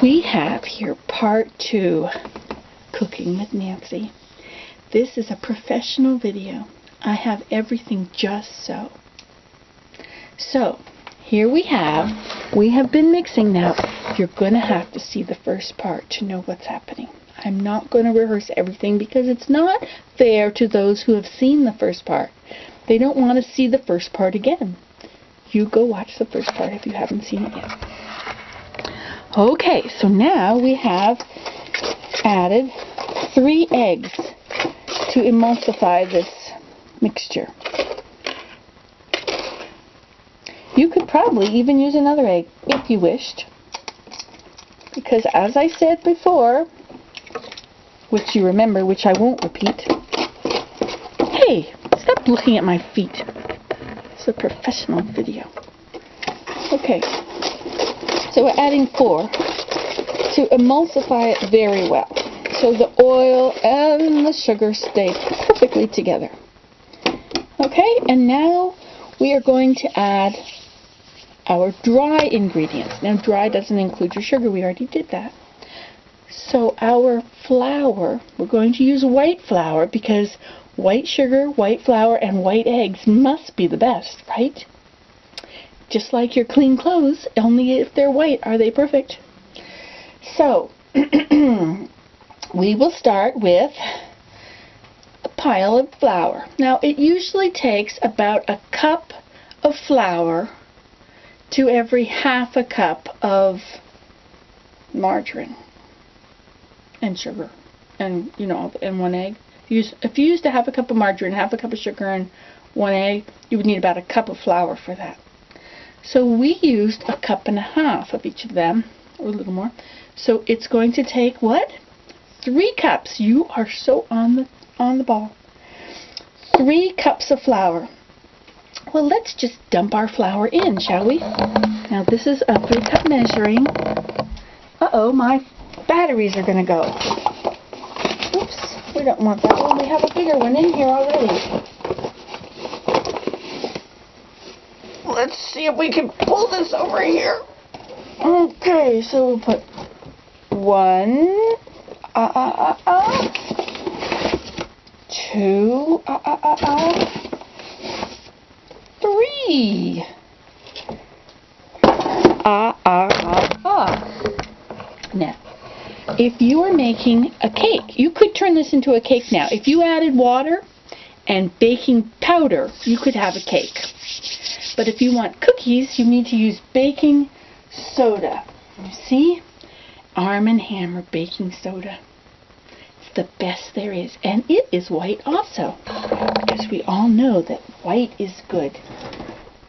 We have here part 2, Cooking with Nancy. This is a professional video. I have everything just so. So, here we have been mixing now. You're going to have to see the first part to know what's happening. I'm not going to rehearse everything because it's not fair to those who have seen the first part. They don't want to see the first part again. You go watch the first part if you haven't seen it yet. Okay, so now we have added 3 eggs to emulsify this mixture. You could probably even use another egg if you wished, because as I said before, which you remember, which I won't repeat. Hey, stop looking at my feet. It's a professional video. Okay, so we're adding 4 to emulsify it very well, so the oil and the sugar stay perfectly together. Okay, and now we are going to add our dry ingredients. Now, dry doesn't include your sugar. We already did that. So our flour, we're going to use white flour because white sugar, white flour, and white eggs must be the best, right? Just like your clean clothes, only if they're white are they perfect. So, we will start with a pile of flour. Now, it usually takes about a cup of flour to every half a cup of margarine and sugar, and and 1 egg. If you used a half a cup of margarine, half a cup of sugar, and 1 egg, you would need about a cup of flour for that. So we used a cup and a half of each of them, or a little more. So it's going to take what? 3 cups. You are so on the ball. 3 cups of flour. Well, let's just dump our flour in, shall we? Now this is a 3-cup measuring. Uh-oh, my batteries are going to go. Oops, we don't want that one. We have a bigger one in here already. Let's see if we can pull this over here. Okay, so we'll put 1, 2, 3. Now, if you are making a cake, you could turn this into a cake now. If you added water and baking powder, you could have a cake. But if you want cookies, you need to use baking soda. You see? Arm & Hammer baking soda. It's the best there is. And it is white also, because we all know that white is good.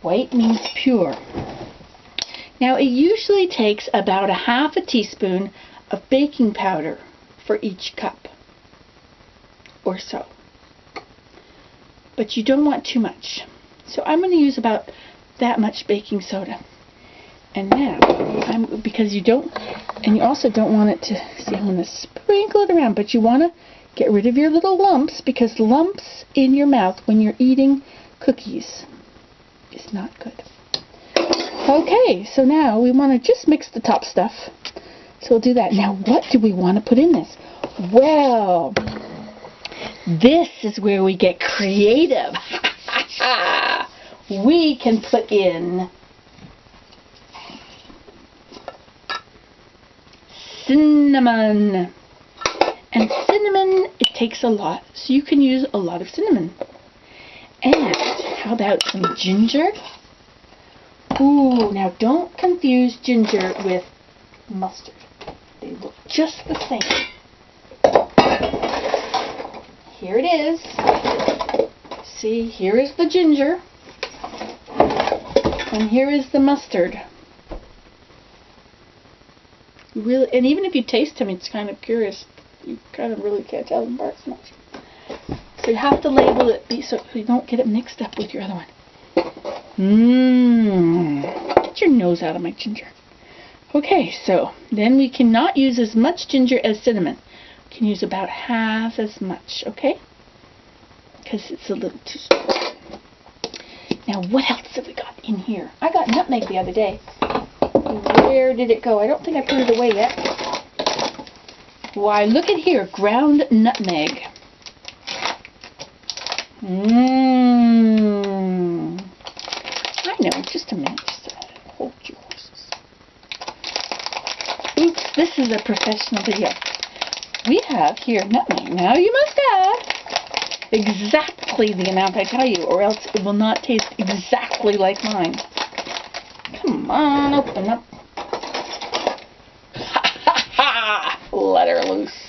White means pure. Now, it usually takes about a half a teaspoon of baking powder for each cup, or so. But you don't want too much. So I'm going to use about that much baking soda. And now, because you don't, and you also don't want it to, see, I'm going to sprinkle it around, but you want to get rid of your little lumps, because lumps in your mouth when you're eating cookies is not good. Okay, so now we want to just mix the top stuff. So we'll do that. Now, what do we want to put in this? Well, this is where we get creative. We can put in cinnamon. And cinnamon, it takes a lot, so you can use a lot of cinnamon. And how about some ginger? Ooh, now don't confuse ginger with mustard. They look just the same. Here it is. See, here is the ginger. And here is the mustard. Really, and even if you taste them, it's kind of curious. You kind of really can't tell them apart so much. So you have to label it so you don't get it mixed up with your other one. Get your nose out of my ginger. Okay, so then we cannot use as much ginger as cinnamon. We can use about half as much, okay? Because it's a little too strong. Now, what else have we got in here? I got nutmeg the other day. Where did it go? I don't think I put it away yet. Why, look at here. Ground nutmeg. Mmm. I know, just a minute. Just hold your horses. Oops, this is a professional video. We have here nutmeg. Now you must have exactly the amount I tell you, or else it will not taste exactly like mine. Come on, open up. Ha ha ha! Let her loose.